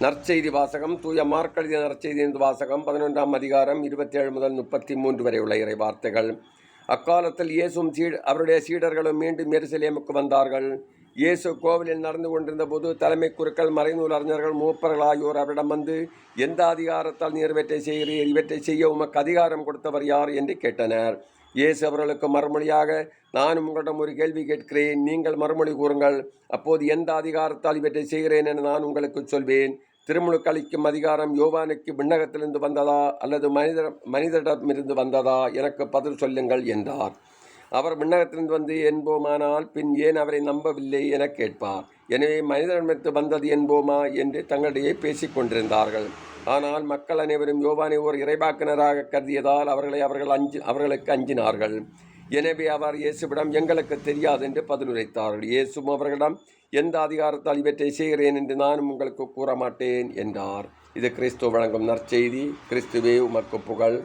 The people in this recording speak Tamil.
நற்செய்தி வாசகம். தூய மார்க் எழுதிய நற்செய்தியின் வாசகம் 11ஆம் அதிகாரம் 27 முதல் 33 வரை உள்ள இறை வார்த்தைகள். அக்காலத்தில் இயேசும் அவருடைய சீடர்களும் மீண்டும் எருசலேமுக்கு வந்தார்கள். இயேசு கோவிலில் நடந்து கொண்டிருந்த போது தலைமை குருக்கள், மறைநூல் அறிஞர்கள், மூப்பர்கள் ஆகியோர் அவரிடம் வந்து, எந்த அதிகாரத்தால் நீர் இவற்றை செய்கிறீர்? இவற்றை செய்ய உமக்கு அதிகாரம் கொடுத்தவர் யார் என்று கேட்டனர். இயேசு அவர்களுக்கு மறுமொழியாக, நானும் உங்களிடம் ஒரு கேள்வி கேட்கிறேன், நீங்கள் மறுமொழி கூறுங்கள். அப்போது எந்த அதிகாரத்தால் இவற்றை செய்கிறேன் என நான் உங்களுக்கு சொல்வேன். திருமுழுக்கு அளிக்கும் அதிகாரம் யோவானுக்கு விண்ணகத்திலிருந்து வந்ததா அல்லது மனிதரிடமிருந்து வந்ததா? எனக்கு பதில் சொல்லுங்கள் என்றார். அவர் விண்ணகத்திலிருந்து வந்து என்போமானால் பின் ஏன் அவரை நம்பவில்லை என கேட்பார். எனவே மனிதரிடமிருந்து வந்தது என்போமா என்று தங்களிடையே பேசிக் கொண்டிருந்தார்கள். ஆனால் மக்கள் அனைவரும் யோவானை ஒரு இறைவாக்கினராக கருதியதால் அவர்களுக்கு அஞ்சினார்கள். எனவே அவர் இயேசுவிடம், எங்களுக்கு தெரியாது என்று பதிலுரைத்தார்கள். இயேசுவும் அவர்களிடம், எந்த அதிகாரத்தால் இவற்றை செய்கிறேன் என்று நானும் உங்களுக்கு கூற மாட்டேன் என்றார். இது கிறிஸ்துவ வழங்கும் நற்செய்தி. கிறிஸ்துவே உமக்கு புகழ்.